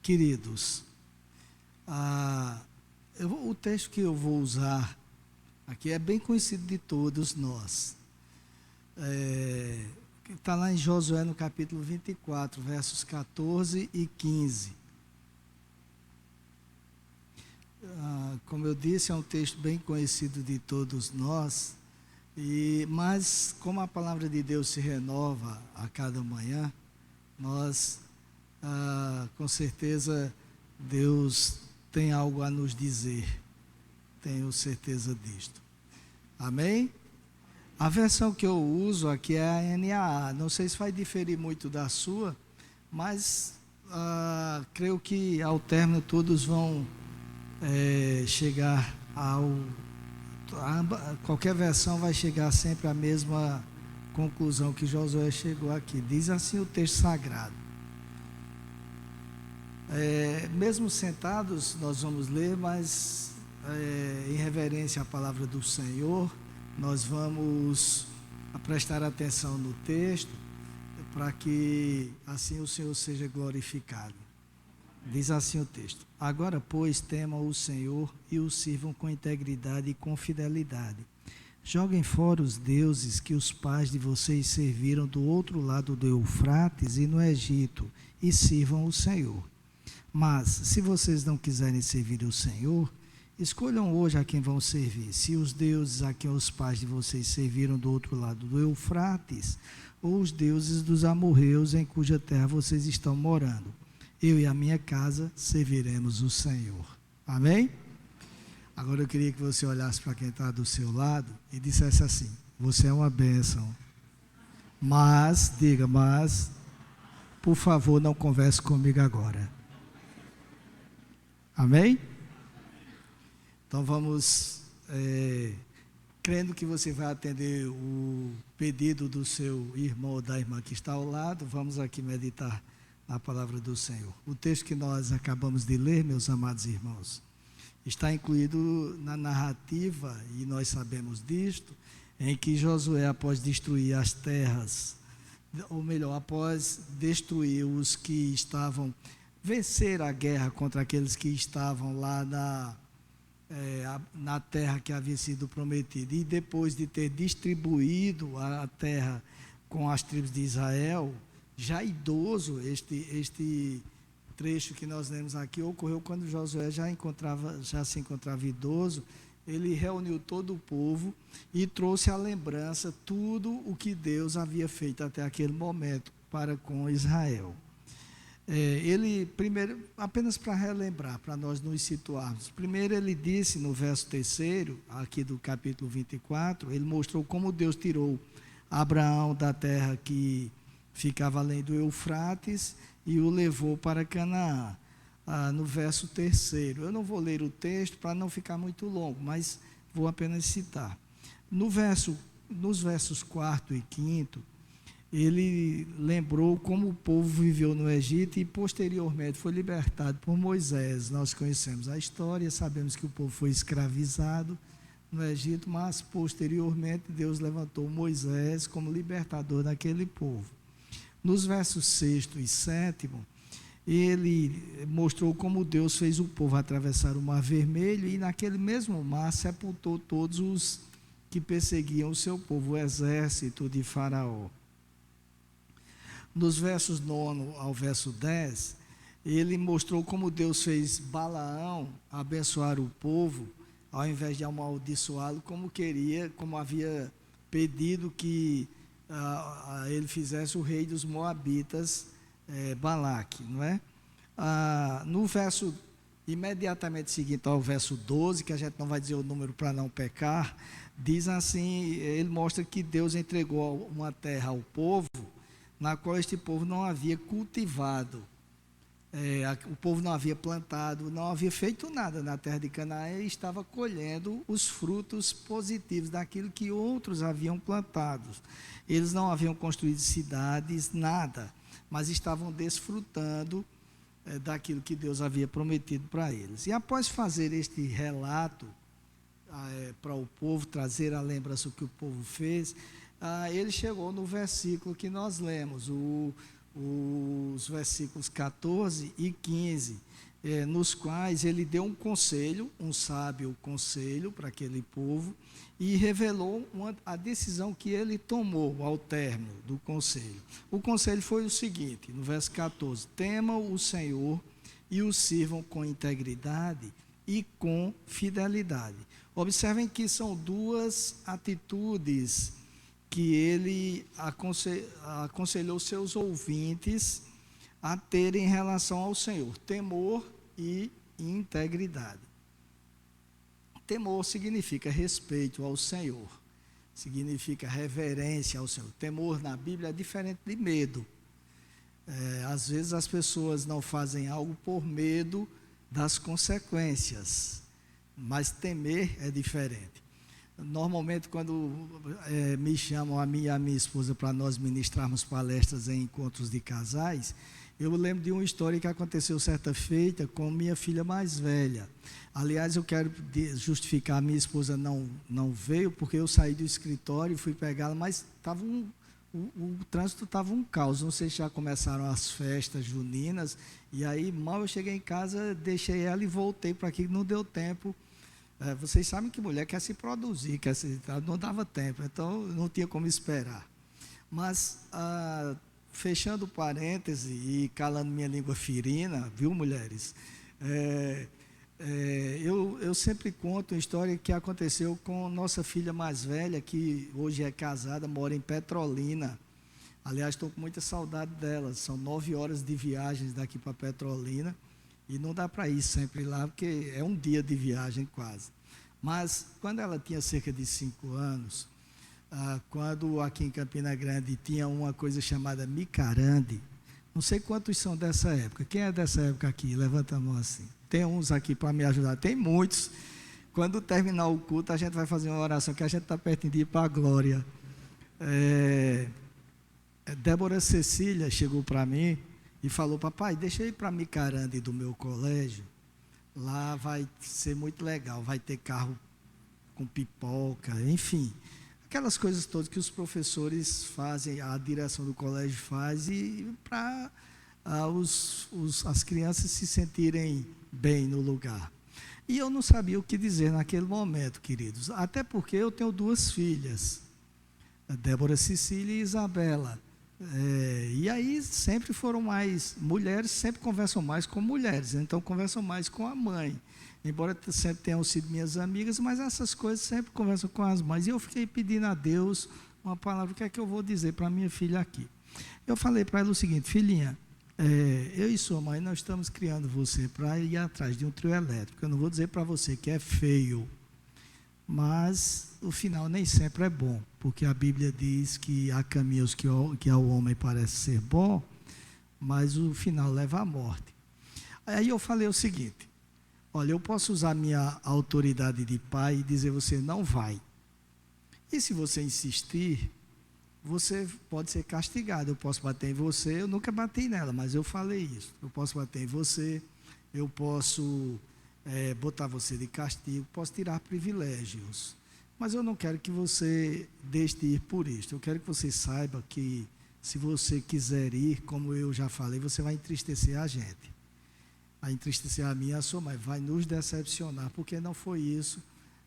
Queridos, o texto que eu vou usar aqui é bem conhecido de todos nós. Está lá em Josué, no capítulo 24, versos 14 e 15. Como eu disse, é um texto bem conhecido de todos nós, mas como a palavra de Deus se renova a cada manhã, nós, com certeza, Deus tem algo a nos dizer, tenho certeza disto. Amém? A versão que eu uso aqui é a NAA, não sei se vai diferir muito da sua, mas creio que ao término todos vão chegar qualquer versão vai chegar sempre à mesma conclusão que Josué chegou aqui. Diz assim o texto sagrado. Mesmo sentados nós vamos ler, mas em reverência à palavra do Senhor, nós vamos prestar atenção no texto, para que assim o Senhor seja glorificado. Diz assim o texto: agora, pois, temam o Senhor e o sirvam com integridade e com fidelidade. Joguem fora os deuses que os pais de vocês serviram do outro lado do Eufrates e no Egito, e sirvam o Senhor. Mas, se vocês não quiserem servir o Senhor, escolham hoje a quem vão servir, se os deuses a quem os pais de vocês serviram do outro lado do Eufrates, ou os deuses dos amorreus em cuja terra vocês estão morando. Eu e a minha casa serviremos o Senhor. Amém? Agora eu queria que você olhasse para quem está do seu lado e dissesse assim: você é uma bênção. Mas, por favor, não converse comigo agora. Amém? Então vamos, crendo que você vai atender o pedido do seu irmão ou da irmã que está ao lado, vamos aqui meditar na palavra do Senhor. O texto que nós acabamos de ler, meus amados irmãos, está incluído na narrativa, e nós sabemos disto, em que Josué, após destruir as terras, ou melhor, após destruir os que estavam, vencer a guerra contra aqueles que estavam lá na terra que havia sido prometida, e depois de ter distribuído a terra com as tribos de Israel, já idoso, este trecho que nós lemos aqui ocorreu quando Josué já se encontrava idoso. Ele reuniu todo o povo e trouxe à lembrança tudo o que Deus havia feito até aquele momento para com Israel. Ele, primeiro, apenas para relembrar, para nós nos situarmos, primeiro ele disse no verso 3º, aqui do capítulo 24, ele mostrou como Deus tirou Abraão da terra que ficava além do Eufrates e o levou para Canaã. No verso 3º, eu não vou ler o texto para não ficar muito longo, mas vou apenas citar. Nos versos 4º e 5º, ele lembrou como o povo viveu no Egito e posteriormente foi libertado por Moisés. Nós conhecemos a história, sabemos que o povo foi escravizado no Egito, mas posteriormente Deus levantou Moisés como libertador daquele povo. Nos versos 6º e 7º, ele mostrou como Deus fez o povo atravessar o Mar Vermelho e naquele mesmo mar sepultou todos os que perseguiam o seu povo, o exército de Faraó. Nos versos 9 ao verso 10, ele mostrou como Deus fez Balaão abençoar o povo, ao invés de amaldiçoá-lo, como havia pedido que ele fizesse o rei dos Moabitas, Balaque, não é? No verso imediatamente seguinte ao verso 12, que a gente não vai dizer o número para não pecar, diz assim, ele mostra que Deus entregou uma terra ao povo, na qual este povo não havia cultivado, o povo não havia plantado, não havia feito nada na terra de Canaã e estava colhendo os frutos positivos daquilo que outros haviam plantado. Eles não haviam construído cidades, nada, mas estavam desfrutando daquilo que Deus havia prometido para eles. E após fazer este relato para o povo, trazer a lembrança do que o povo fez, ele chegou no versículo que nós lemos, o os versículos 14 e 15, nos quais ele deu um conselho, um sábio conselho para aquele povo, e revelou a decisão que ele tomou ao término do conselho. O conselho foi o seguinte, no verso 14: temam o Senhor e o sirvam com integridade e com fidelidade. Observem que são duas atitudes que ele aconselhou seus ouvintes a terem em relação ao Senhor: temor e integridade. Temor significa respeito ao Senhor, significa reverência ao Senhor. Temor na Bíblia é diferente de medo. Às vezes as pessoas não fazem algo por medo das consequências, mas temer é diferente. Normalmente, quando me chamam a mim e a minha esposa para nós ministrarmos palestras em encontros de casais, eu lembro de uma história que aconteceu certa feita com minha filha mais velha. Aliás, eu quero justificar, minha esposa não veio, porque eu saí do escritório e fui pegá-la, mas o trânsito estava um caos. Não sei se já começaram as festas juninas, e aí mal eu cheguei em casa, deixei ela e voltei para aqui, não deu tempo. Vocês sabem que mulher quer se produzir, não dava tempo, então não tinha como esperar. Mas, fechando parêntese e calando minha língua ferina, viu, mulheres? Eu sempre conto uma história que aconteceu com nossa filha mais velha, que hoje é casada, mora em Petrolina. Aliás, estou com muita saudade dela. São 9 horas de viagens daqui para Petrolina. E não dá para ir sempre lá, porque é um dia de viagem quase. Mas, quando ela tinha cerca de 5 anos, quando aqui em Campina Grande tinha uma coisa chamada micarande, não sei quantos são dessa época. Quem é dessa época aqui? Levanta a mão assim. Tem uns aqui para me ajudar. Tem muitos. Quando terminar o culto, a gente vai fazer uma oração, que a gente está perto de ir para a glória. Débora Cecília chegou para mim e falou: papai, deixa eu ir para Micarande do meu colégio, lá vai ser muito legal, vai ter carro com pipoca, enfim, aquelas coisas todas que os professores fazem, a direção do colégio faz, e para as crianças se sentirem bem no lugar. E eu não sabia o que dizer naquele momento, queridos, até porque eu tenho 2 filhas, Débora Cecília e Isabela. E aí sempre foram mais, mulheres sempre conversam mais com mulheres, então conversam mais com a mãe, embora sempre tenham sido minhas amigas, mas essas coisas sempre conversam com as mães. E eu fiquei pedindo a Deus uma palavra: o que é que eu vou dizer para minha filha aqui? Eu falei para ela o seguinte: filhinha, eu e sua mãe, nós estamos criando você para ir atrás de um trio elétrico. Eu não vou dizer para você que é feio, mas o final nem sempre é bom, porque a Bíblia diz que há caminhos que ao homem parece ser bom, mas o final leva à morte. Aí eu falei o seguinte: olha, eu posso usar minha autoridade de pai e dizer: você não vai, e se você insistir, você pode ser castigado. Eu posso bater em você, eu nunca bati nela, mas eu falei isso. Eu posso bater em você, eu posso botar você de castigo, posso tirar privilégios, mas eu não quero que você deixe de ir por isso. Eu quero que você saiba que, se você quiser ir, como eu já falei, você vai entristecer a gente, vai entristecer a mim e a sua mãe, vai nos decepcionar, porque não foi isso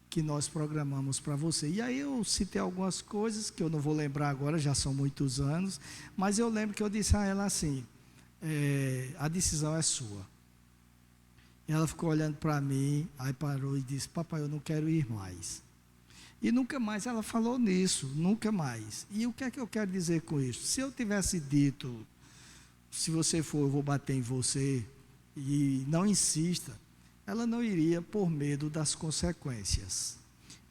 que nós programamos para você. E aí eu citei algumas coisas que eu não vou lembrar agora, já são muitos anos, mas eu lembro que eu disse a ela assim: a decisão é sua. E ela ficou olhando para mim, aí parou e disse: papai, eu não quero ir mais. E nunca mais ela falou nisso, nunca mais. E o que é que eu quero dizer com isso? Se eu tivesse dito: se você for, eu vou bater em você, e não insista, ela não iria por medo das consequências.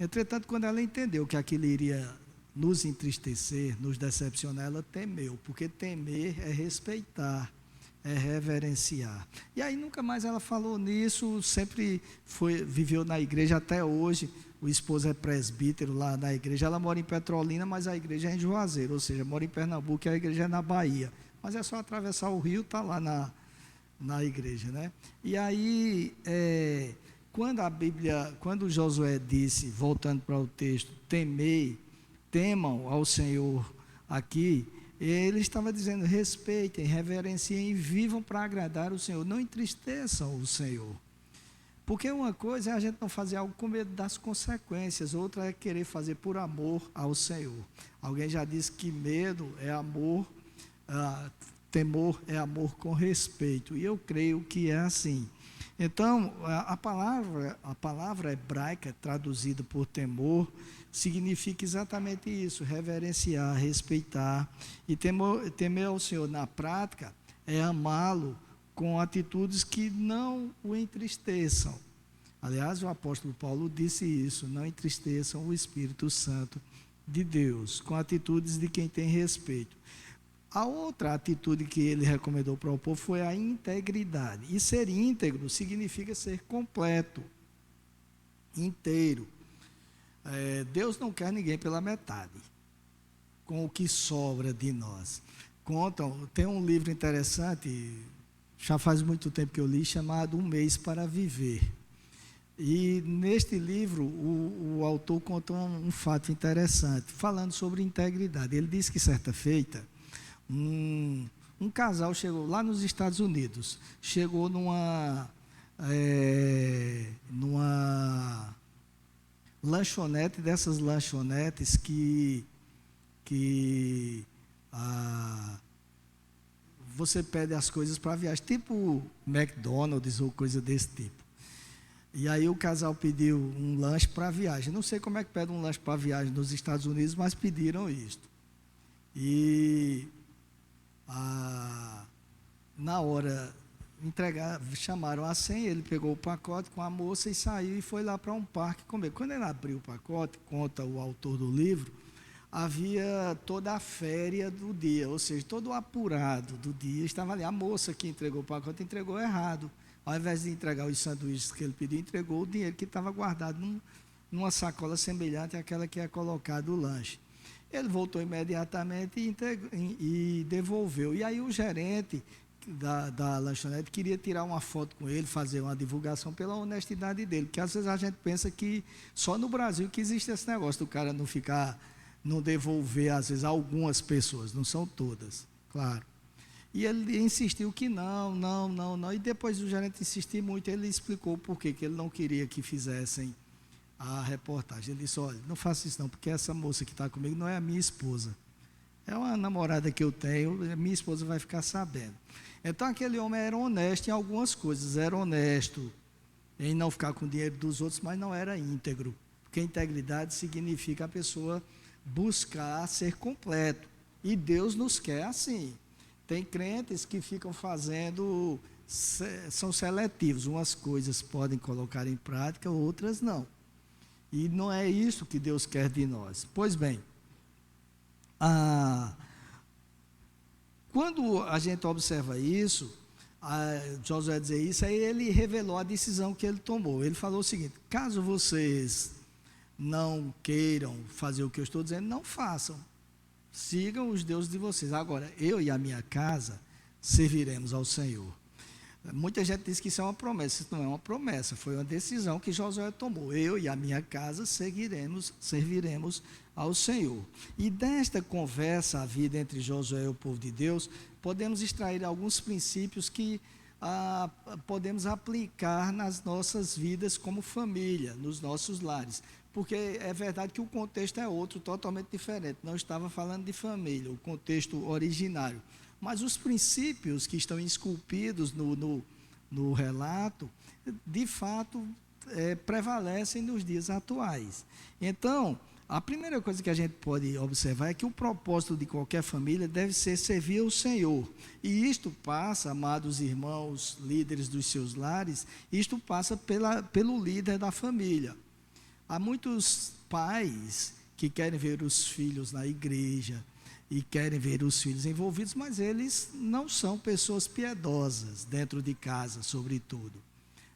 Entretanto, quando ela entendeu que aquilo iria nos entristecer, nos decepcionar, ela temeu, porque temer é respeitar, é reverenciar. E aí nunca mais ela falou nisso, sempre viveu na igreja até hoje. O esposo é presbítero lá na igreja. Ela mora em Petrolina, mas a igreja é em Juazeiro, ou seja, mora em Pernambuco e a igreja é na Bahia. Mas é só atravessar o rio, está lá na igreja, né? E aí, quando Josué disse, voltando para o texto, temam ao Senhor aqui, Ele estava dizendo: respeitem, reverenciem e vivam para agradar o Senhor. Não entristeçam o Senhor. Porque uma coisa é a gente não fazer algo com medo das consequências, outra é querer fazer por amor ao Senhor. Alguém já disse que medo é amor, temor é amor com respeito. E eu creio que é assim. Então, a palavra hebraica traduzida por temor significa exatamente isso: reverenciar, respeitar. E temer ao Senhor na prática é amá-lo com atitudes que não o entristeçam. Aliás, o apóstolo Paulo disse isso: não entristeçam o Espírito Santo de Deus, com atitudes de quem tem respeito. A outra atitude que ele recomendou para o povo foi a integridade. E ser íntegro significa ser completo, inteiro. Deus não quer ninguém pela metade, com o que sobra de nós. Tem um livro interessante, já faz muito tempo que eu li, chamado Um Mês para Viver. E neste livro, o autor contou um fato interessante, falando sobre integridade. Ele disse que certa feita, um casal chegou lá nos Estados Unidos, chegou numa lanchonete, dessas lanchonetes que você pede as coisas para viagem, tipo McDonald's ou coisa desse tipo. E aí o casal pediu um lanche para viagem. Não sei como é que pede um lanche para viagem nos Estados Unidos, mas pediram isto. E na hora chamaram a senha, ele pegou o pacote com a moça e saiu e foi lá para um parque comer. Quando ele abriu o pacote, conta o autor do livro, havia toda a féria do dia, ou seja, todo o apurado do dia estava ali. A moça que entregou o pacote entregou errado. Ao invés de entregar os sanduíches que ele pediu, entregou o dinheiro que estava guardado numa sacola semelhante àquela que é colocado o lanche. Ele voltou imediatamente e devolveu. E aí o gerente da lanchonete queria tirar uma foto com ele, fazer uma divulgação pela honestidade dele, porque às vezes a gente pensa que só no Brasil que existe esse negócio do cara não devolver, às vezes, algumas pessoas, não são todas, claro. E ele insistiu que não, e depois do gerente insistir muito, ele explicou o porquê que ele não queria que fizessem a reportagem. Ele disse: olha, não faça isso não, porque essa moça que está comigo não é a minha esposa, é uma namorada que eu tenho, minha esposa vai ficar sabendo. Então aquele homem era honesto em algumas coisas, era honesto em não ficar com o dinheiro dos outros, mas não era íntegro, porque integridade significa a pessoa buscar ser completo, e Deus nos quer assim. Tem crentes que ficam são seletivos, umas coisas podem colocar em prática, outras não. E não é isso que Deus quer de nós. Pois bem, quando a gente observa isso, Josué dizer isso, aí ele revelou a decisão que ele tomou. Ele falou o seguinte: caso vocês não queiram fazer o que eu estou dizendo, não façam. Sigam os deuses de vocês. Agora, eu e a minha casa serviremos ao Senhor. Muita gente diz que isso é uma promessa. Isso não é uma promessa, foi uma decisão que Josué tomou. Eu e a minha casa serviremos ao Senhor. E desta conversa, a vida entre Josué e o povo de Deus, podemos extrair alguns princípios que podemos aplicar nas nossas vidas como família, nos nossos lares. Porque é verdade que o contexto é outro, totalmente diferente. Não estava falando de família, o contexto originário. Mas os princípios que estão esculpidos no relato, de fato, prevalecem nos dias atuais. Então, a primeira coisa que a gente pode observar é que o propósito de qualquer família deve ser servir ao Senhor. E isto passa, amados irmãos, líderes dos seus lares, isto passa pelo líder da família. Há muitos pais que querem ver os filhos na igreja e querem ver os filhos envolvidos, mas eles não são pessoas piedosas dentro de casa, sobretudo.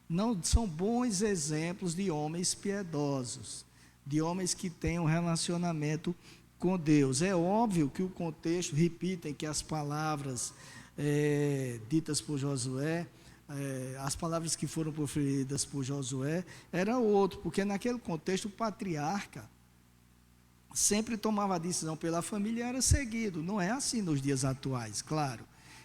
Não são bons exemplos de homens piedosos, de homens que têm um relacionamento com Deus. É óbvio que o contexto, repitem que as palavras ditas por Josué, as palavras que foram proferidas por Josué, era outro, porque naquele contexto o patriarca sempre tomava a decisão pela família e era seguido. Não é assim nos dias atuais, claro.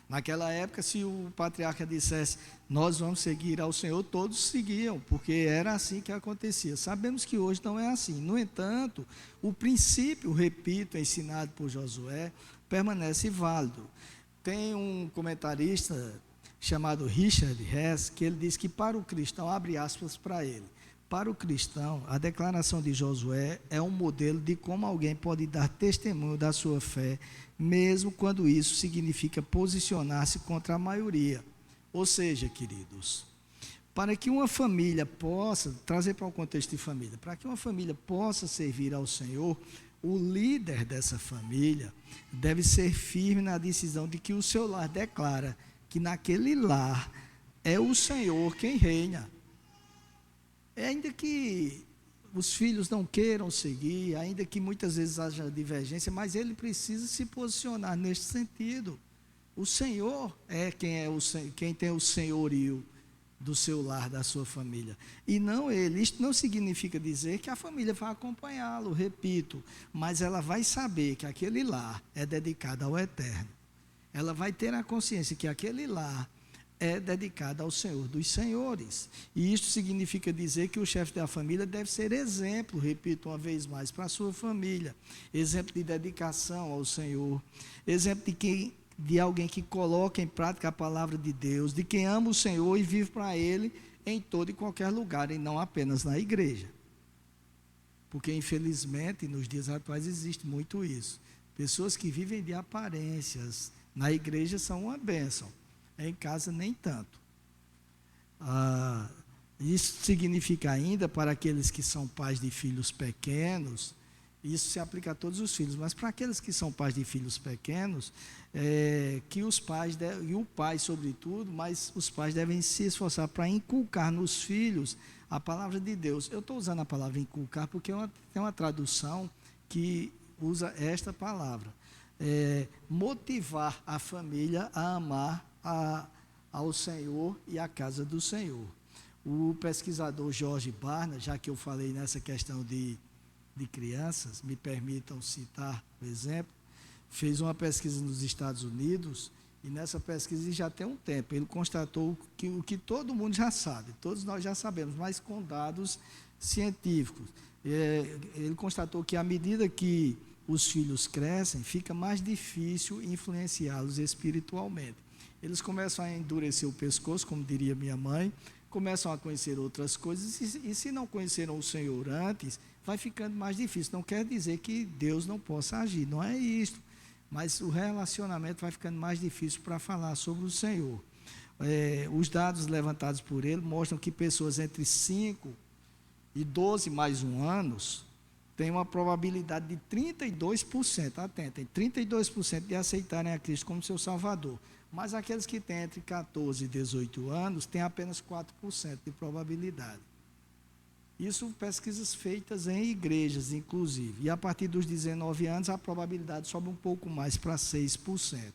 Naquela época, se o patriarca dissesse, nós vamos seguir ao Senhor, todos seguiam, porque era assim que acontecia. Sabemos que hoje não é assim. No entanto, o princípio, repito, ensinado por Josué, permanece válido. Tem um comentarista chamado Richard Hess, que ele diz que para o cristão, abre aspas para ele, para o cristão, a declaração de Josué é um modelo de como alguém pode dar testemunho da sua fé, mesmo quando isso significa posicionar-se contra a maioria. Ou seja, queridos, para que uma família possa, trazer para um contexto de família, para que uma família possa servir ao Senhor, o líder dessa família deve ser firme na decisão de que o seu lar declara que naquele lar é o Senhor quem reina. Ainda que os filhos não queiram seguir, ainda que muitas vezes haja divergência, mas ele precisa se posicionar neste sentido. O Senhor é quem tem o senhorio do seu lar, da sua família, e não ele. Isto não significa dizer que a família vai acompanhá-lo, repito, mas ela vai saber que aquele lar é dedicado ao Eterno. Ela vai ter a consciência que aquele lar é dedicada ao Senhor dos Senhores. E isso significa dizer que o chefe da família deve ser exemplo, repito uma vez mais, para a sua família. Exemplo de dedicação ao Senhor. Exemplo de alguém que coloca em prática a palavra de Deus, de quem ama o Senhor e vive para Ele em todo e qualquer lugar, e não apenas na igreja. Porque, infelizmente, nos dias atuais existe muito isso. Pessoas que vivem de aparências, na igreja são uma bênção. Em casa, nem tanto. Isso significa ainda, para aqueles que são pais de filhos pequenos, isso se aplica a todos os filhos, mas para aqueles que são pais de filhos pequenos, que os pais, e o pai sobretudo, mas os pais devem se esforçar para inculcar nos filhos a palavra de Deus. Eu estou usando a palavra inculcar porque tem uma tradução que usa esta palavra. Motivar a família a amar ao Senhor e à casa do Senhor. O pesquisador George Barna, já que eu falei nessa questão de crianças, me permitam citar o exemplo, fez uma pesquisa nos Estados Unidos, e nessa pesquisa já tem um tempo, ele constatou o que todo mundo já sabe, todos nós já sabemos, mas com dados científicos. Ele constatou que à medida que os filhos crescem, fica mais difícil influenciá-los espiritualmente. Eles começam a endurecer o pescoço, como diria minha mãe, começam a conhecer outras coisas, e se não conheceram o Senhor antes, vai ficando mais difícil. Não quer dizer que Deus não possa agir, não é isso, mas o relacionamento vai ficando mais difícil para falar sobre o Senhor. Os dados levantados por ele mostram que pessoas entre 5 e 12 mais 1 anos têm uma probabilidade de 32%, atentem, 32% de aceitarem a Cristo como seu Salvador. Mas aqueles que têm entre 14 e 18 anos têm apenas 4% de probabilidade. Isso pesquisas feitas em igrejas, inclusive. E a partir dos 19 anos, a probabilidade sobe um pouco mais para 6%.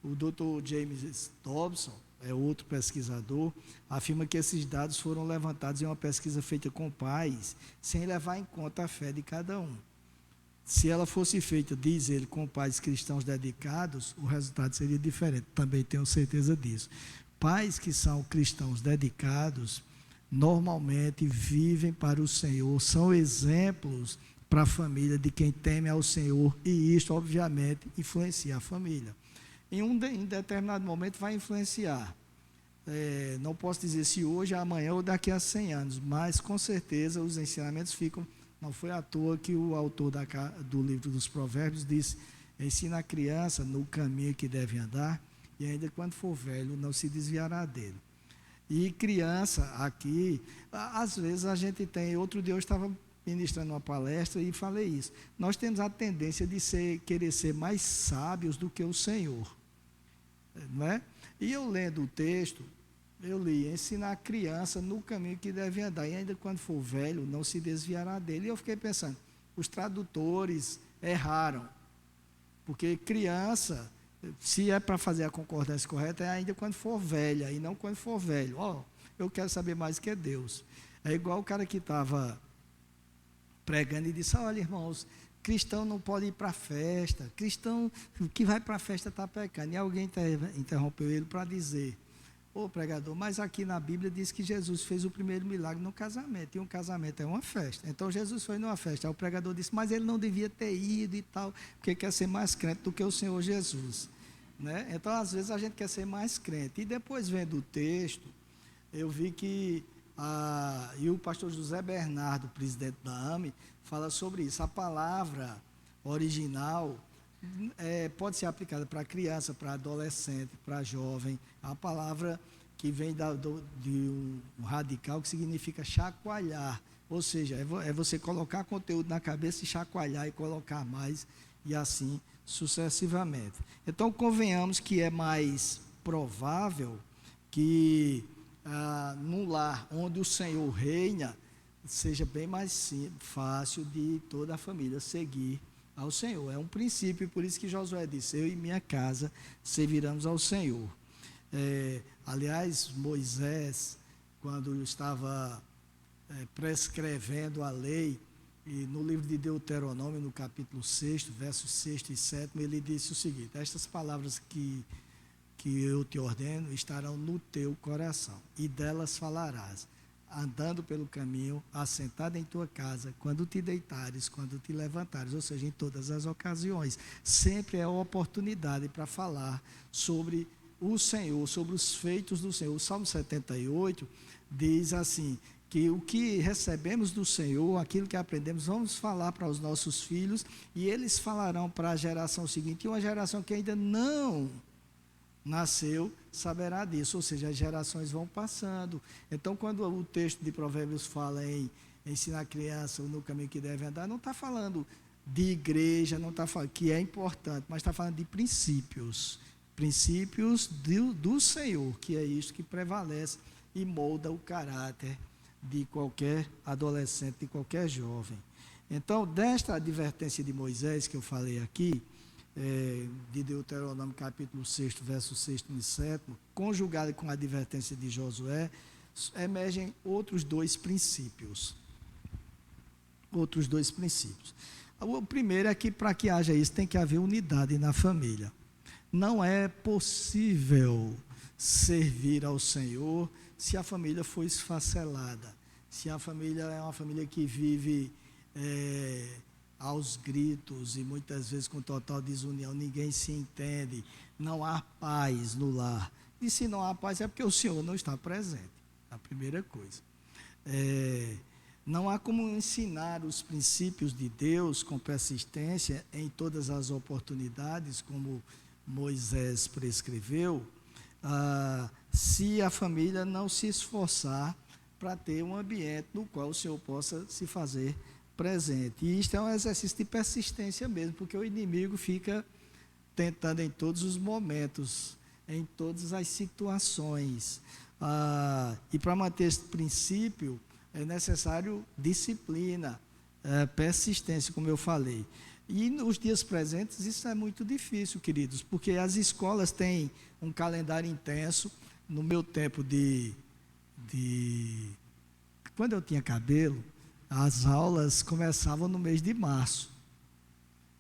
O Dr. James Dobson, outro pesquisador, afirma que esses dados foram levantados em uma pesquisa feita com pais, sem levar em conta a fé de cada um. Se ela fosse feita, diz ele, com pais cristãos dedicados, o resultado seria diferente, também tenho certeza disso. Pais que são cristãos dedicados, normalmente vivem para o Senhor, são exemplos para a família de quem teme ao Senhor, e isto, obviamente, influencia a família. Em determinado momento vai influenciar. Não posso dizer se hoje, amanhã ou daqui a 100 anos, mas com certeza os ensinamentos ficam. Não foi à toa que o autor do livro dos Provérbios disse: ensina a criança no caminho que deve andar, e ainda quando for velho não se desviará dele. E criança aqui, às vezes a gente tem, outro dia eu estava ministrando uma palestra e falei isso, nós temos a tendência de querer ser mais sábios do que o Senhor, não é? E eu lendo o texto, eu li: ensina a criança no caminho que deve andar, e ainda quando for velho não se desviará dele. E eu fiquei pensando, os tradutores erraram, porque criança, se é para fazer a concordância correta, é ainda quando for velha, e não quando for velho. Eu quero saber mais que é Deus. É igual o cara que estava pregando e disse: olha, irmãos, cristão não pode ir para a festa, cristão que vai para a festa está pecando. E alguém interrompeu ele para dizer: ô pregador, mas aqui na Bíblia diz que Jesus fez o primeiro milagre no casamento, e um casamento é uma festa. Então Jesus foi numa festa. Aí o pregador disse: mas ele não devia ter ido e tal, porque quer ser mais crente do que o Senhor Jesus, né? Então às vezes a gente quer ser mais crente. E depois, vendo o texto, eu vi que e o pastor José Bernardo, presidente da AME, fala sobre isso. A palavra original pode ser aplicada para criança, para adolescente, para jovem. A palavra que vem de um radical que significa chacoalhar, ou seja, é você colocar conteúdo na cabeça e chacoalhar e colocar mais, e assim sucessivamente. Então, convenhamos que é mais provável que num lar onde o Senhor reina, seja bem mais fácil de toda a família seguir ao Senhor. É um princípio, por isso que Josué disse: eu e minha casa serviremos ao Senhor. Aliás, Moisés, quando estava prescrevendo a lei, e no livro de Deuteronômio, no capítulo 6, versos 6 e 7, ele disse o seguinte: estas palavras que eu te ordeno estarão no teu coração, e delas falarás, andando pelo caminho, assentado em tua casa, quando te deitares, quando te levantares, ou seja, em todas as ocasiões. Sempre é oportunidade para falar sobre o Senhor, sobre os feitos do Senhor. O Salmo 78 diz assim, que o que recebemos do Senhor, aquilo que aprendemos, vamos falar para os nossos filhos, e eles falarão para a geração seguinte, e uma geração que ainda não nasceu, saberá disso, ou seja, as gerações vão passando. Então, quando o texto de Provérbios fala em ensinar a criança no caminho que deve andar, não está falando de igreja, não está falando que é importante, mas está falando de princípios do Senhor, que é isso que prevalece e molda o caráter de qualquer adolescente, de qualquer jovem. Então, desta advertência de Moisés que eu falei aqui, de Deuteronômio capítulo 6, versos 6 e 7, conjugada com a advertência de Josué, emergem outros dois princípios. O primeiro é que, para que haja isso, tem que haver unidade na família. Não é possível servir ao Senhor se a família for esfacelada, se a família é uma família que vive aos gritos e muitas vezes com total desunião, ninguém se entende, não há paz no lar. E se não há paz é porque o Senhor não está presente, a primeira coisa. Não há como ensinar os princípios de Deus com persistência em todas as oportunidades, como Moisés prescreveu, se a família não se esforçar para ter um ambiente no qual o Senhor possa se fazer presente. E isto é um exercício de persistência mesmo, porque o inimigo fica tentando em todos os momentos, em todas as situações. E para manter esse princípio é necessário disciplina, persistência, como eu falei. E nos dias presentes isso é muito difícil, queridos, porque as escolas têm um calendário intenso. No meu tempo quando eu tinha cabelo, as aulas começavam no mês de março.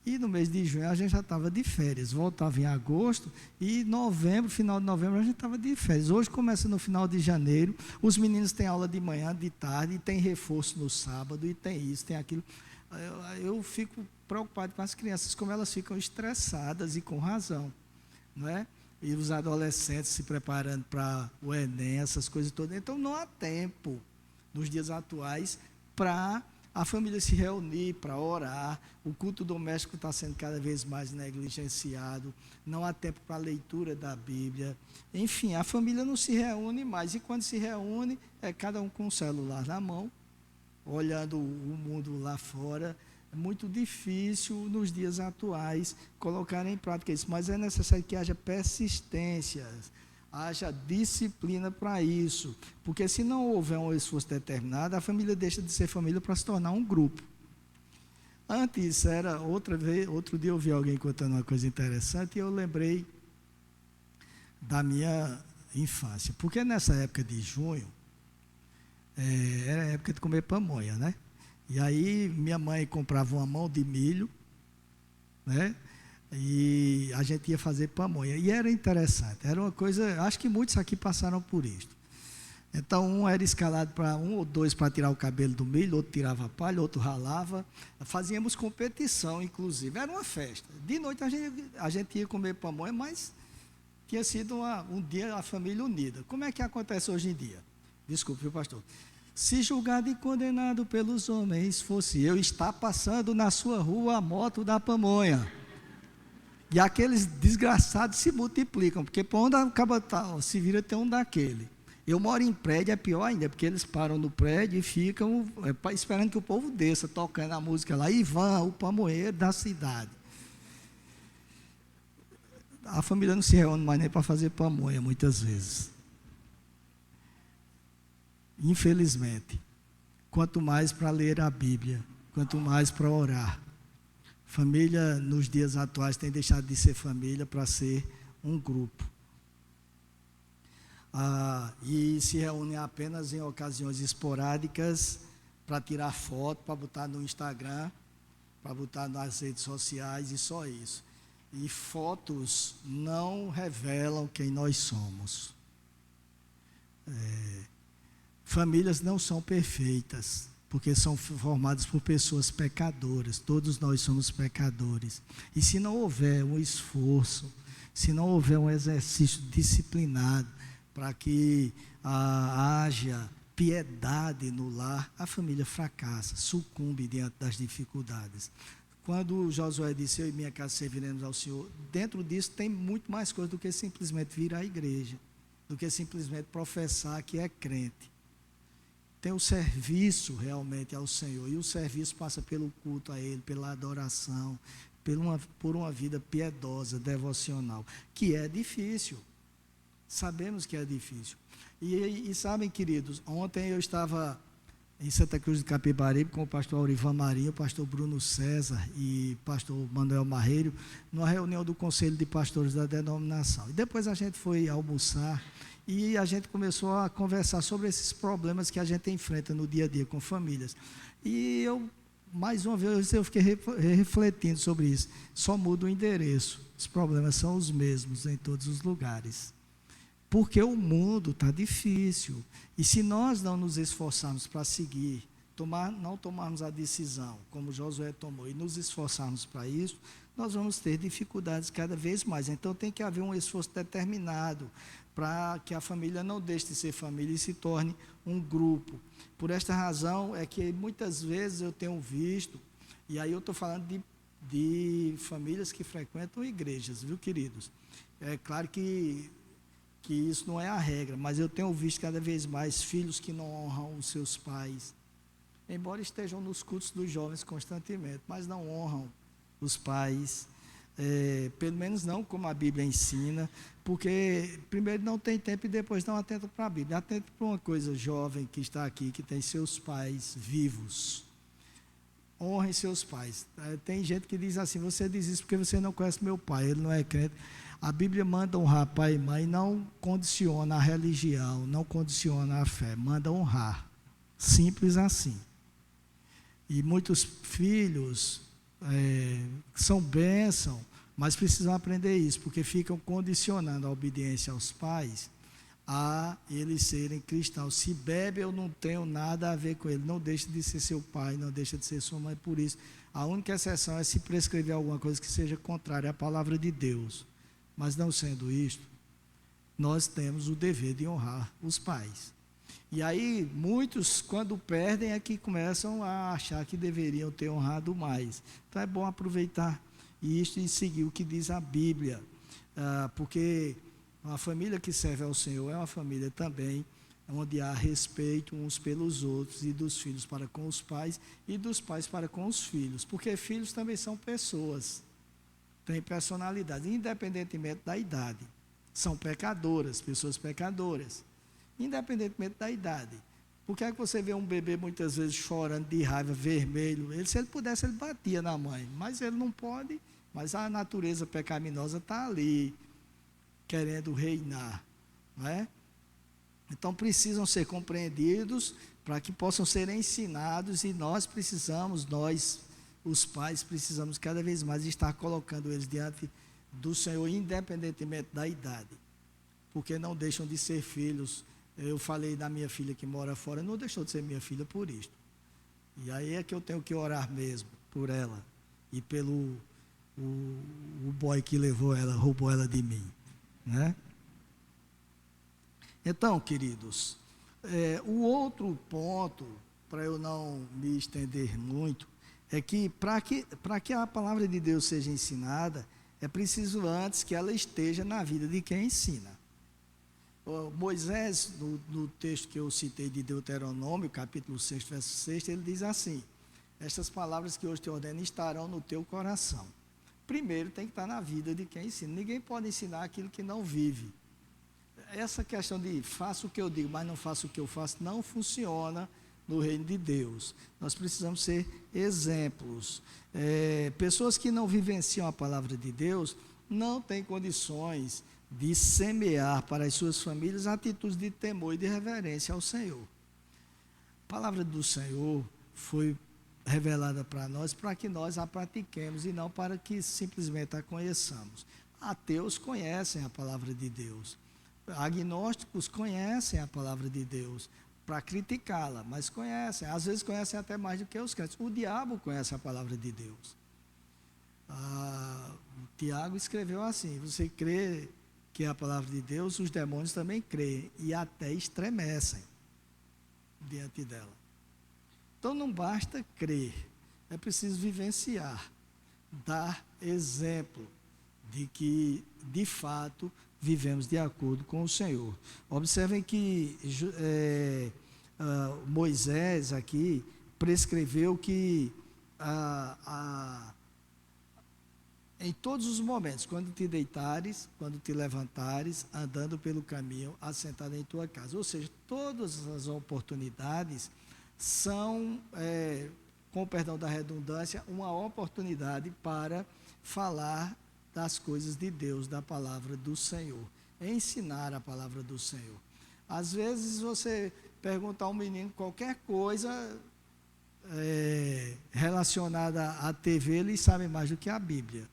E no mês de junho a gente já estava de férias, voltava em agosto, e novembro, final de novembro, a gente estava de férias. Hoje começa no final de janeiro, os meninos têm aula de manhã, de tarde, e tem reforço no sábado, e tem isso, tem aquilo. Eu fico preocupado com as crianças, como elas ficam estressadas, e com razão, não é? E os adolescentes se preparando para o Enem, essas coisas todas. Então não há tempo, nos dias atuais, para a família se reunir, para orar. O culto doméstico está sendo cada vez mais negligenciado, não há tempo para a leitura da Bíblia. Enfim, a família não se reúne mais, e quando se reúne, é cada um com o celular na mão, olhando o mundo lá fora. É muito difícil nos dias atuais colocar em prática isso, mas é necessário que haja persistência, haja disciplina para isso, porque se não houver um esforço determinado, a família deixa de ser família para se tornar um grupo. Antes era outro dia eu vi alguém contando uma coisa interessante e eu lembrei da minha infância, porque nessa época de junho, era a época de comer pamonha, né? E aí minha mãe comprava uma mão de milho, né? E a gente ia fazer pamonha. E era interessante, era uma coisa, acho que muitos aqui passaram por isso. Então, um era escalado para um ou dois para tirar o cabelo do milho, outro tirava a palha, outro ralava. Fazíamos competição, inclusive. Era uma festa. De noite a gente ia comer pamonha, mas tinha sido um dia a família unida. Como é que acontece hoje em dia? Desculpe, viu, pastor? Se julgado e condenado pelos homens fosse eu, está passando na sua rua a moto da pamonha. E aqueles desgraçados se multiplicam, porque para onde acaba se vira tem um daquele. Eu moro em prédio, é pior ainda, porque eles param no prédio e ficam esperando que o povo desça, tocando a música lá. Ivan, o pamonheiro da cidade. A família não se reúne mais nem para fazer pamonha, muitas vezes. Infelizmente. Quanto mais para ler a Bíblia, quanto mais para orar. Família, nos dias atuais, tem deixado de ser família para ser um grupo. E se reúnem apenas em ocasiões esporádicas para tirar foto, para botar no Instagram, para botar nas redes sociais e só isso. E fotos não revelam quem nós somos. Famílias não são perfeitas, porque são formadas por pessoas pecadoras. Todos nós somos pecadores. E se não houver um esforço, se não houver um exercício disciplinado, para que haja piedade no lar, a família fracassa, sucumbe diante das dificuldades. Quando Josué disse, eu e minha casa serviremos ao Senhor, dentro disso tem muito mais coisa do que simplesmente vir à igreja, do que simplesmente professar que é crente. Tem o serviço realmente ao Senhor, e o serviço passa pelo culto a Ele, pela adoração, por uma vida piedosa, devocional, que é difícil. Sabemos que é difícil. E sabem, queridos, ontem eu estava em Santa Cruz do Capibaribe com o pastor Aurivan Marinho, o pastor Bruno César e o pastor Manuel Marreiro, numa reunião do Conselho de Pastores da denominação. E depois a gente foi almoçar e a gente começou a conversar sobre esses problemas que a gente enfrenta no dia a dia com famílias. E mais uma vez, eu fiquei refletindo sobre isso. Só muda o endereço. Os problemas são os mesmos em todos os lugares. Porque o mundo está difícil. E se nós não nos esforçarmos para seguir, não tomarmos a decisão, como Josué tomou, e nos esforçarmos para isso, nós vamos ter dificuldades cada vez mais. Então tem que haver um esforço determinado para que a família não deixe de ser família e se torne um grupo. Por esta razão é que muitas vezes eu tenho visto, e aí eu estou falando de famílias que frequentam igrejas, viu, queridos? É claro que isso não é a regra, mas eu tenho visto cada vez mais filhos que não honram os seus pais, embora estejam nos cultos dos jovens constantemente, mas não honram os pais, pelo menos não como a Bíblia ensina, porque primeiro não tem tempo e depois não atenta para a Bíblia, atenta para uma coisa jovem que está aqui, que tem seus pais vivos. Honrem seus pais. Tem gente que diz assim, você diz isso porque você não conhece meu pai, ele não é crente. A Bíblia manda honrar pai e mãe, não condiciona a religião, não condiciona a fé, manda honrar. Simples assim. E muitos filhos são bênção, mas precisam aprender isso, porque ficam condicionando a obediência aos pais a eles serem cristãos. Se bebe, eu não tenho nada a ver com ele, não deixa de ser seu pai, não deixa de ser sua mãe, por isso. A única exceção é se prescrever alguma coisa que seja contrária à palavra de Deus. Mas não sendo isto, nós temos o dever de honrar os pais. E aí, muitos, quando perdem, é que começam a achar que deveriam ter honrado mais. Então, é bom aproveitar isto e seguir o que diz a Bíblia, porque uma família que serve ao Senhor é uma família também onde há respeito uns pelos outros, e dos filhos para com os pais, e dos pais para com os filhos, porque filhos também são pessoas, têm personalidade, independentemente da idade. São pecadoras, pessoas pecadoras, independentemente da idade. Por que é que você vê um bebê muitas vezes chorando de raiva, vermelho? Se ele pudesse, ele batia na mãe, mas ele não pode, mas a natureza pecaminosa está ali, querendo reinar, não é? Então precisam ser compreendidos para que possam ser ensinados, e nós, os pais, precisamos cada vez mais estar colocando eles diante do Senhor, independentemente da idade, porque não deixam de ser filhos. Eu falei da minha filha que mora fora, não deixou de ser minha filha por isto, e aí é que eu tenho que orar mesmo por ela, e pelo o boy que roubou ela de mim, né? Então, queridos, o outro ponto, para eu não me estender muito, é que para que a palavra de Deus seja ensinada, é preciso antes que ela esteja na vida de quem ensina. Moisés, no texto que eu citei de Deuteronômio, capítulo 6, verso 6, ele diz assim: estas palavras que hoje te ordeno estarão no teu coração. Primeiro tem que estar na vida de quem ensina. Ninguém pode ensinar aquilo que não vive. Essa questão de faço o que eu digo, mas não faço o que eu faço, não funciona no reino de Deus. Nós precisamos ser exemplos. Pessoas que não vivenciam a palavra de Deus não têm condições de semear para as suas famílias atitudes de temor e de reverência ao Senhor. A palavra do Senhor foi revelada para nós, para que nós a pratiquemos e não para que simplesmente a conheçamos. Ateus conhecem a palavra de Deus. Agnósticos conhecem a palavra de Deus para criticá-la, mas conhecem, às vezes conhecem até mais do que os crentes. O diabo conhece a palavra de Deus. Tiago escreveu assim: você crê que é a palavra de Deus, os demônios também creem e até estremecem diante dela. Então não basta crer, é preciso vivenciar, dar exemplo de que, de fato, vivemos de acordo com o Senhor. Observem que Moisés aqui prescreveu que em todos os momentos, quando te deitares, quando te levantares, andando pelo caminho, assentado em tua casa. Ou seja, todas as oportunidades são, com o perdão da redundância, uma oportunidade para falar das coisas de Deus, da palavra do Senhor, ensinar a palavra do Senhor. Às vezes você pergunta a um menino qualquer coisa relacionada à TV, ele sabe mais do que a Bíblia,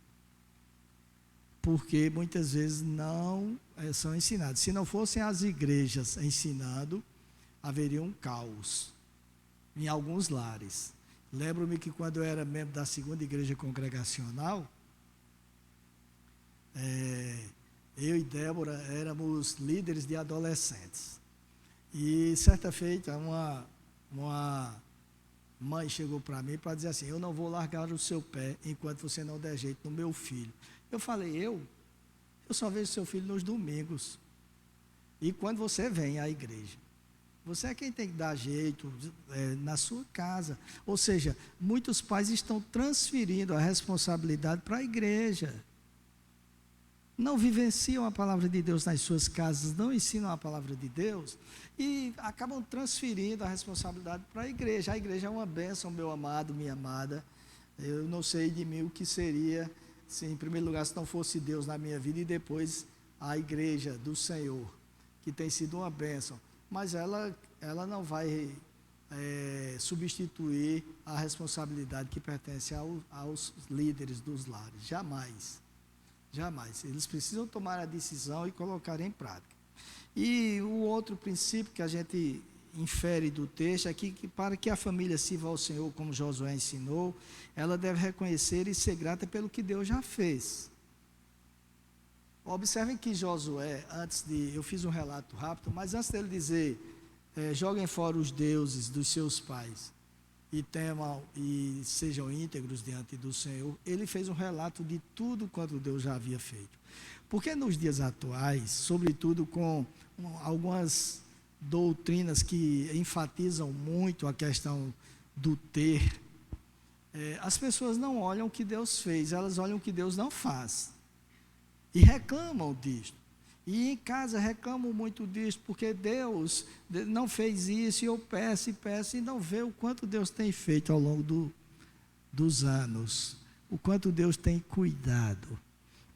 porque muitas vezes não são ensinados. Se não fossem as igrejas ensinando, haveria um caos em alguns lares. Lembro-me que quando eu era membro da segunda igreja congregacional, eu e Débora éramos líderes de adolescentes. E certa feita, uma mãe chegou para mim para dizer assim: eu não vou largar o seu pé enquanto você não der jeito no meu filho. Eu falei: eu só vejo seu filho nos domingos e quando você vem à igreja. Você é quem tem que dar jeito na sua casa. Ou seja, muitos pais estão transferindo a responsabilidade para a igreja. Não vivenciam a palavra de Deus nas suas casas, não ensinam a palavra de Deus e acabam transferindo a responsabilidade para a igreja. A igreja é uma bênção, meu amado, minha amada. Eu não sei de mim o que seria, se em primeiro lugar, se não fosse Deus na minha vida, e depois a igreja do Senhor, que tem sido uma bênção. Mas ela não vai substituir a responsabilidade que pertence aos líderes dos lares. Jamais. Jamais. Eles precisam tomar a decisão e colocar em prática. E o outro princípio que a gente infere do texto é que para que a família sirva ao Senhor, como Josué ensinou, ela deve reconhecer e ser grata pelo que Deus já fez. Observem que Josué, eu fiz um relato rápido, mas antes dele dizer, joguem fora os deuses dos seus pais e temam e sejam íntegros diante do Senhor, ele fez um relato de tudo quanto Deus já havia feito. Porque nos dias atuais, sobretudo com algumas doutrinas que enfatizam muito a questão do ter, as pessoas não olham o que Deus fez, elas olham o que Deus não faz. E reclamam disto. E em casa reclamam muito disso, porque Deus não fez isso, e eu peço e peço, e não vê o quanto Deus tem feito ao longo dos anos, o quanto Deus tem cuidado,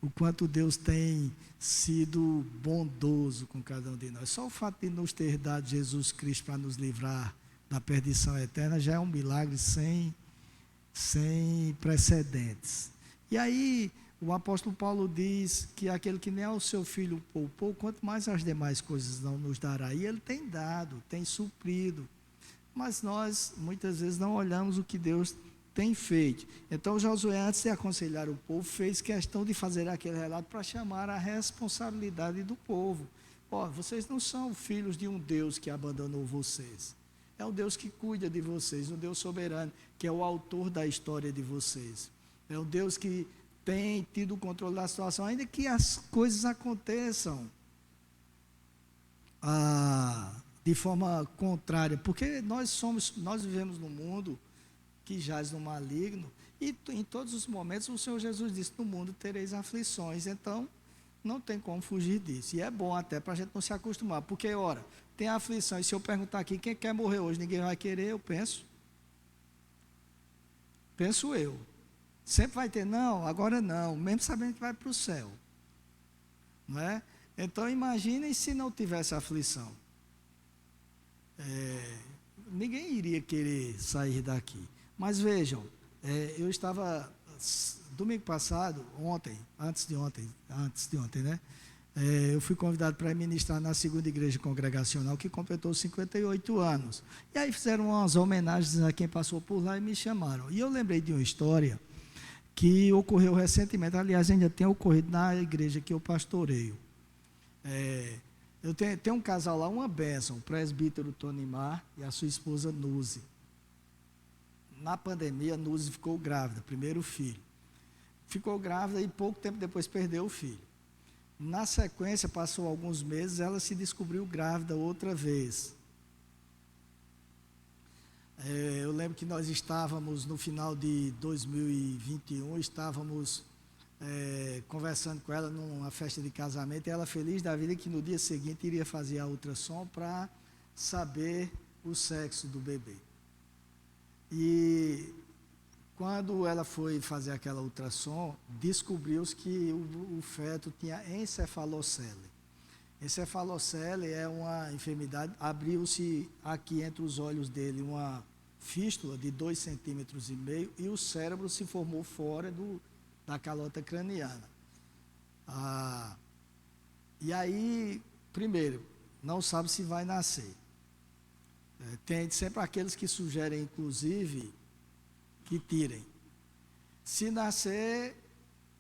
o quanto Deus tem sido bondoso com cada um de nós. Só o fato de nos ter dado Jesus Cristo para nos livrar da perdição eterna, já é um milagre sem precedentes. E aí, o apóstolo Paulo diz que aquele que nem ao seu filho poupou, quanto mais as demais coisas não nos dará. E ele tem dado, tem suprido. Mas nós, muitas vezes, não olhamos o que Deus tem feito. Então, Josué, antes de aconselhar o povo, fez questão de fazer aquele relato para chamar a responsabilidade do povo. Vocês não são filhos de um Deus que abandonou vocês. É um Deus que cuida de vocês, um Deus soberano, que é o autor da história de vocês. É um Deus que tem tido o controle da situação, ainda que as coisas aconteçam de forma contrária, porque nós vivemos num mundo que jaz no maligno, e em todos os momentos o Senhor Jesus disse: no mundo tereis aflições. Então não tem como fugir disso, e é bom até para a gente não se acostumar, porque ora, tem aflição, e se eu perguntar aqui, quem quer morrer hoje, ninguém vai querer, eu penso eu, sempre vai ter, não, agora não, mesmo sabendo que vai para o céu, não é? Então imaginem se não tivesse aflição, ninguém iria querer sair daqui. Mas vejam, eu estava, domingo passado, antes de ontem, né? Eu fui convidado para ministrar na segunda igreja congregacional, que completou 58 anos. E aí fizeram umas homenagens a quem passou por lá e me chamaram. E eu lembrei de uma história que ocorreu recentemente, aliás, ainda tem ocorrido na igreja que eu pastoreio. Eu tenho um casal lá, uma bênção, o presbítero Tonimar e a sua esposa Nuzi. Na pandemia, Nuzi ficou grávida, primeiro filho. Ficou grávida e pouco tempo depois perdeu o filho. Na sequência, passou alguns meses, ela se descobriu grávida outra vez. Eu lembro que nós estávamos, no final de 2021, estávamos conversando com ela numa festa de casamento, e ela feliz da vida que no dia seguinte iria fazer a ultrassom para saber o sexo do bebê. E quando ela foi fazer aquela ultrassom, descobriu-se que o feto tinha encefalocele. Encefalocele é uma enfermidade, abriu-se aqui entre os olhos dele uma fístula de 2,5 centímetros e o cérebro se formou fora da calota craniana. E aí, primeiro, não sabe se vai nascer. Tem sempre aqueles que sugerem, inclusive, que tirem. Se nascer,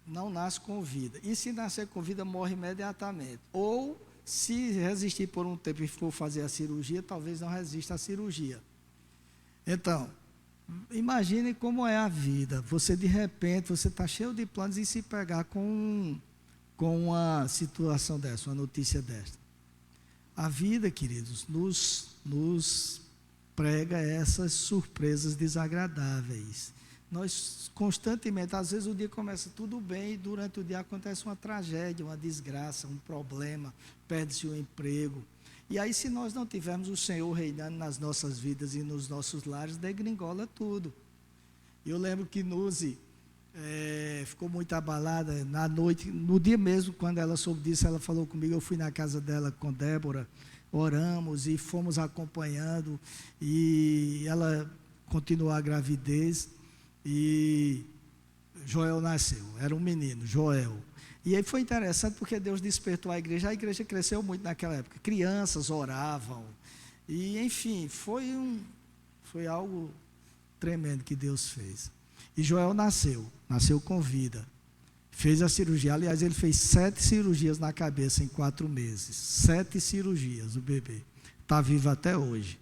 não nasce com vida. E se nascer com vida, morre imediatamente. Ou, se resistir por um tempo e for fazer a cirurgia, talvez não resista à cirurgia. Então, imagine como é a vida. Você, de repente, você está cheio de planos e se pegar com uma situação dessa, uma notícia desta. A vida, queridos, nos prega essas surpresas desagradáveis. Nós constantemente, às vezes o dia começa tudo bem e durante o dia acontece uma tragédia, uma desgraça, um problema, perde-se o emprego. E aí, se nós não tivermos o Senhor reinando nas nossas vidas e nos nossos lares, degringola tudo. Eu lembro que Nuzi ficou muito abalada na noite, no dia mesmo, quando ela soube disso, ela falou comigo, eu fui na casa dela com Débora, oramos e fomos acompanhando, e ela continuou a gravidez, e Joel nasceu, era um menino, Joel. E aí foi interessante porque Deus despertou a igreja cresceu muito naquela época, crianças oravam, e enfim, foi algo tremendo que Deus fez. E Joel nasceu com vida, fez a cirurgia, aliás, ele fez 7 cirurgias na cabeça em 4 meses, 7 cirurgias, o bebê, está vivo até hoje,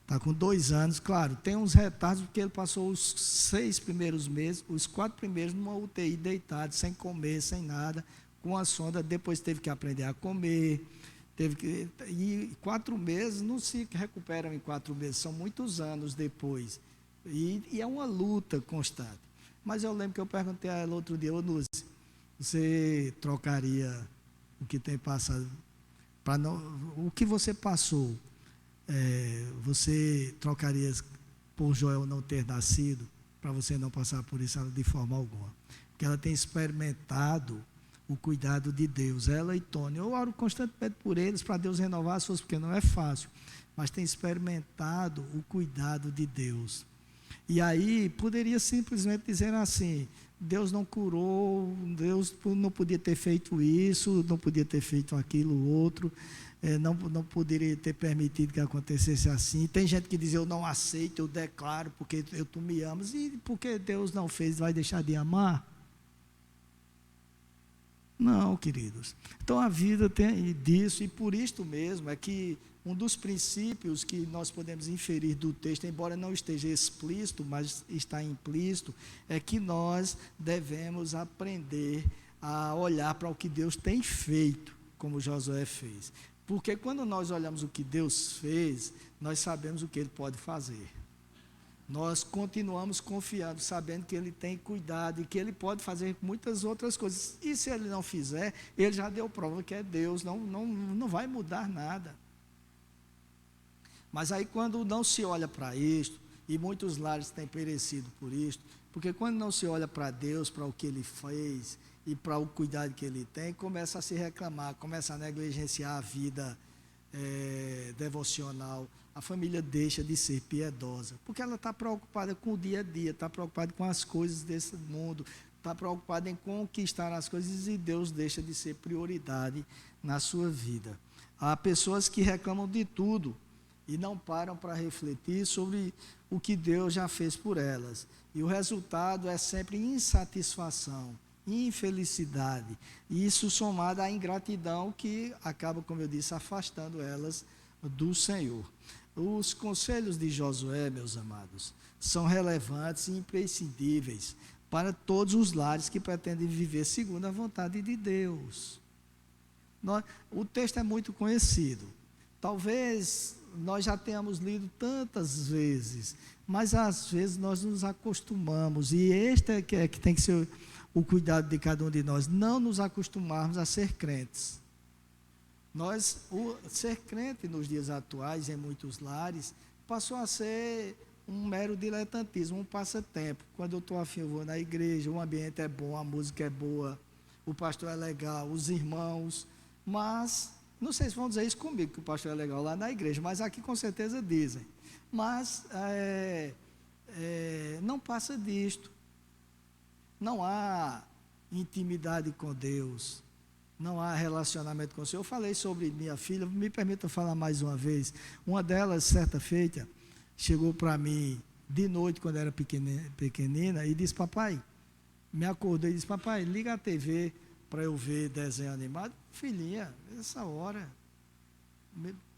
está com 2 anos, claro, tem uns retardos, porque ele passou os 6 primeiros meses, os 4 primeiros numa UTI deitado, sem comer, sem nada, com a sonda, depois teve que aprender a comer, e 4 meses, não se recuperam em 4 meses, são muitos anos depois, e é uma luta constante. Mas eu lembro que eu perguntei a ela outro dia, ô Nuzi, você trocaria o que tem passado, o que você passou, você trocaria por Joel não ter nascido, para você não passar por isso de forma alguma? Porque ela tem experimentado o cuidado de Deus. Ela e Tony, eu oro constantemente por eles, para Deus renovar as suas, porque não é fácil, mas tem experimentado o cuidado de Deus. E aí, poderia simplesmente dizer assim, Deus não curou, Deus não podia ter feito isso, não podia ter feito aquilo, outro, não poderia ter permitido que acontecesse assim. Tem gente que diz, eu não aceito, eu declaro, porque tu me amas, e porque Deus não fez, vai deixar de amar? Não, queridos. Então a vida tem disso, e por isto mesmo é que um dos princípios que nós podemos inferir do texto, embora não esteja explícito, mas está implícito, é que nós devemos aprender a olhar para o que Deus tem feito, como Josué fez. Porque quando nós olhamos o que Deus fez, nós sabemos o que Ele pode fazer. Nós continuamos confiando, sabendo que Ele tem cuidado e que Ele pode fazer muitas outras coisas. E se Ele não fizer, Ele já deu prova que é Deus, não vai mudar nada. Mas aí quando não se olha para isto, e muitos lares têm perecido por isto, porque quando não se olha para Deus, para o que Ele fez e para o cuidado que Ele tem, começa a se reclamar, começa a negligenciar a vida devocional, a família deixa de ser piedosa, porque ela está preocupada com o dia a dia, está preocupada com as coisas desse mundo, está preocupada em conquistar as coisas, e Deus deixa de ser prioridade na sua vida. Há pessoas que reclamam de tudo e não param para refletir sobre o que Deus já fez por elas, e o resultado é sempre insatisfação, infelicidade, e isso somado à ingratidão que acaba, como eu disse, afastando elas do Senhor. Os conselhos de Josué, meus amados, são relevantes e imprescindíveis para todos os lares que pretendem viver segundo a vontade de Deus. O texto é muito conhecido, talvez nós já tenhamos lido tantas vezes, mas às vezes nós nos acostumamos, e este é que tem que ser o cuidado de cada um de nós, não nos acostumarmos a ser crentes. Ser crente nos dias atuais, em muitos lares, passou a ser um mero diletantismo, um passatempo. Quando eu estou afim, eu vou na igreja, o ambiente é bom, a música é boa, o pastor é legal, os irmãos, mas, não sei se vão dizer isso comigo, que o pastor é legal lá na igreja, mas aqui com certeza dizem. Mas não passa disto. Não há intimidade com Deus, não há relacionamento com o Senhor. Eu falei sobre minha filha, me permita falar mais uma vez. Uma delas, certa feita, chegou para mim de noite, quando era pequenina, e disse, papai, me acordou e disse, papai, liga a TV para eu ver desenho animado. Filhinha, essa hora,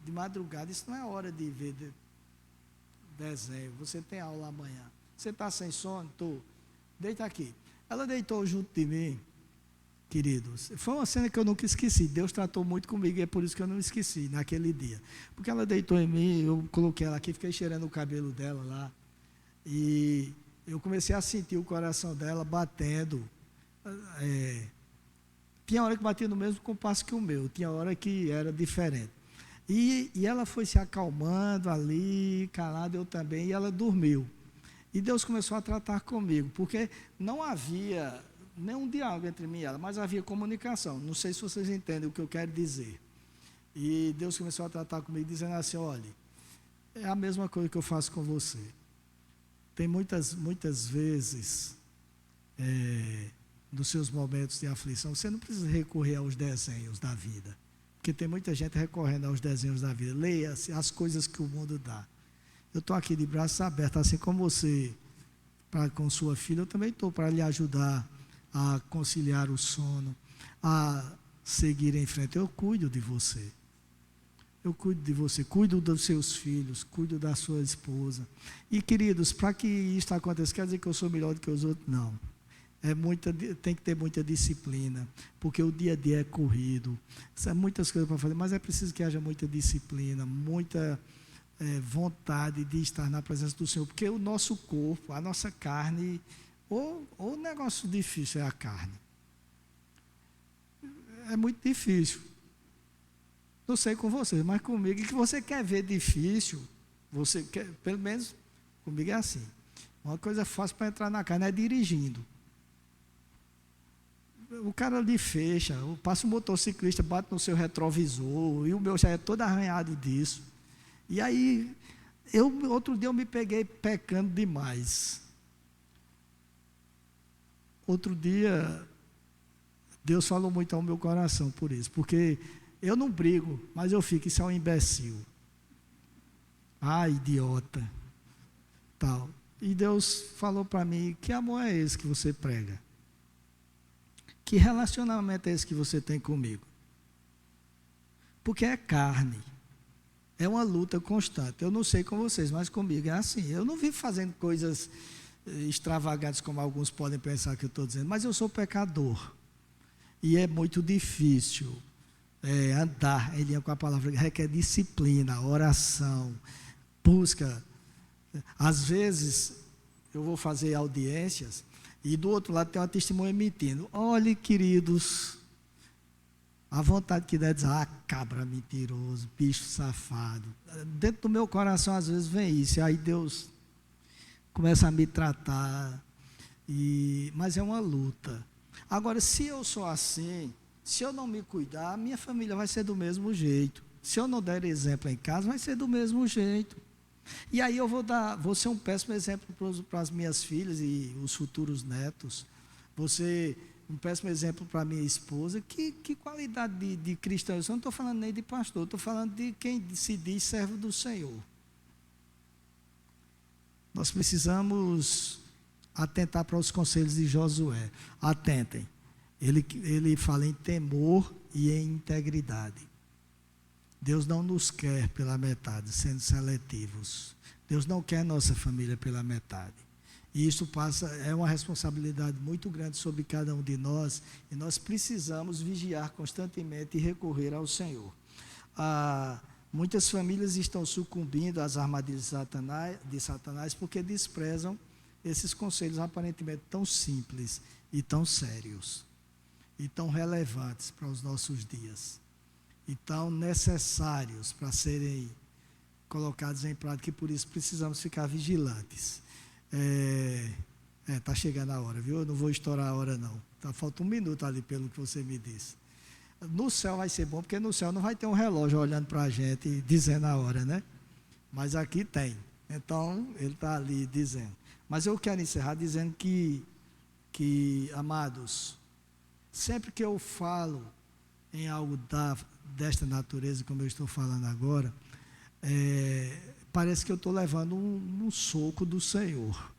de madrugada, isso não é hora de ver desenho, você tem aula amanhã. Você está sem sono? Estou. Deita aqui. Ela deitou junto de mim, queridos. Foi uma cena que eu nunca esqueci. Deus tratou muito comigo e é por isso que eu não esqueci naquele dia. Porque ela deitou em mim, eu coloquei ela aqui, fiquei cheirando o cabelo dela lá. E eu comecei a sentir o coração dela batendo. Tinha hora que batia no mesmo compasso que o meu, tinha hora que era diferente. E ela foi se acalmando ali, calada, eu também, e ela dormiu. E Deus começou a tratar comigo, porque não havia nenhum diálogo entre mim e ela, mas havia comunicação. Não sei se vocês entendem o que eu quero dizer. E Deus começou a tratar comigo, dizendo assim, olha, é a mesma coisa que eu faço com você. Tem muitas vezes, nos seus momentos de aflição, você não precisa recorrer aos desenhos da vida, porque tem muita gente recorrendo aos desenhos da vida. Leia as coisas que o mundo dá. Eu estou aqui de braços abertos, assim como você, com sua filha, eu também estou para lhe ajudar a conciliar o sono, a seguir em frente. Eu cuido de você. Eu cuido de você, cuido dos seus filhos, cuido da sua esposa. E, queridos, para que isso aconteça, quer dizer que eu sou melhor do que os outros? Não. Tem que ter muita disciplina, porque o dia a dia é corrido. São muitas coisas para fazer, mas é preciso que haja muita disciplina, muita vontade de estar na presença do Senhor, porque o nosso corpo, a nossa carne, o negócio difícil é a carne. É muito difícil. Não sei com vocês, mas comigo, e que você quer ver difícil, você quer, pelo menos comigo é assim. Uma coisa fácil para entrar na carne é dirigindo. o cara lhe fecha, passa um motociclista, bate no seu retrovisor, e o meu já é todo arranhado disso. E aí, outro dia eu me peguei pecando demais. Outro dia, Deus falou muito ao meu coração por isso, porque eu não brigo, mas eu fico, isso é um imbecil. Ah, idiota. Tal. E Deus falou para mim, que amor é esse que você prega? Que relacionamento é esse que você tem comigo? Porque é carne. É uma luta constante. Eu não sei com vocês, mas comigo é assim. Eu não vivo fazendo coisas extravagantes como alguns podem pensar que eu estou dizendo, mas eu sou pecador. E é muito difícil andar em linha com a palavra. Requer disciplina, oração, busca. Às vezes, eu vou fazer audiências e do outro lado tem uma testemunha emitindo. Olhe, queridos, a vontade que dá é dizer, cabra mentiroso, bicho safado. Dentro do meu coração, às vezes, vem isso. E aí Deus começa a me tratar. Mas é uma luta. Agora, se eu sou assim, se eu não me cuidar, minha família vai ser do mesmo jeito. Se eu não der exemplo em casa, vai ser do mesmo jeito. E aí eu vou ser um péssimo exemplo para as minhas filhas e os futuros netos. Vou ser um péssimo exemplo para a minha esposa. Que qualidade de cristão? Eu não estou falando nem de pastor, estou falando de quem se diz servo do Senhor. Nós precisamos atentar para os conselhos de Josué. Atentem. Ele fala em temor e em integridade. Deus não nos quer pela metade, sendo seletivos. Deus não quer nossa família pela metade. E isso é uma responsabilidade muito grande sobre cada um de nós, e nós precisamos vigiar constantemente e recorrer ao Senhor. Muitas famílias estão sucumbindo às armadilhas de Satanás porque desprezam esses conselhos aparentemente tão simples e tão sérios, e tão relevantes para os nossos dias. E tão necessários para serem colocados em prática, e por isso precisamos ficar vigilantes. Está chegando a hora, viu? Eu não vou estourar a hora, não. Falta um minuto ali, pelo que você me disse. No céu vai ser bom, porque no céu não vai ter um relógio olhando para a gente e dizendo a hora, né? Mas aqui tem. Então, ele está ali dizendo. Mas eu quero encerrar dizendo que, amados, sempre que eu falo em algo desta natureza, como eu estou falando agora, parece que eu estou levando um soco do Senhor.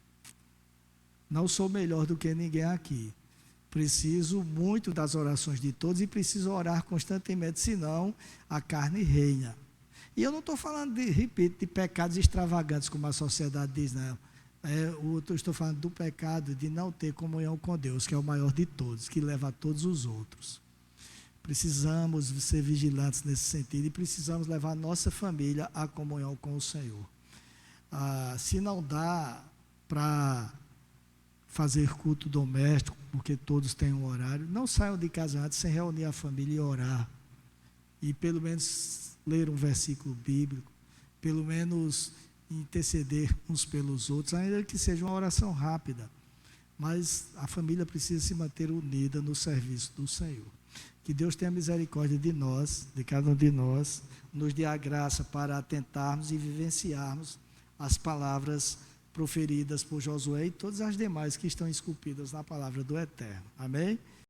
Não sou melhor do que ninguém aqui. Preciso muito das orações de todos e preciso orar constantemente, senão a carne reina. E eu não estou falando, repito, de pecados extravagantes, como a sociedade diz, não. Eu estou falando do pecado de não ter comunhão com Deus, que é o maior de todos, que leva a todos os outros. Precisamos ser vigilantes nesse sentido e precisamos levar a nossa família à comunhão com o Senhor. Se não dá para fazer culto doméstico, porque todos têm um horário, não saiam de casa antes sem reunir a família e orar. E pelo menos ler um versículo bíblico, pelo menos interceder uns pelos outros, ainda que seja uma oração rápida. Mas a família precisa se manter unida no serviço do Senhor. Que Deus tenha misericórdia de nós, de cada um de nós, nos dê a graça para atentarmos e vivenciarmos as palavras proferidas por Josué e todas as demais que estão esculpidas na palavra do Eterno. Amém?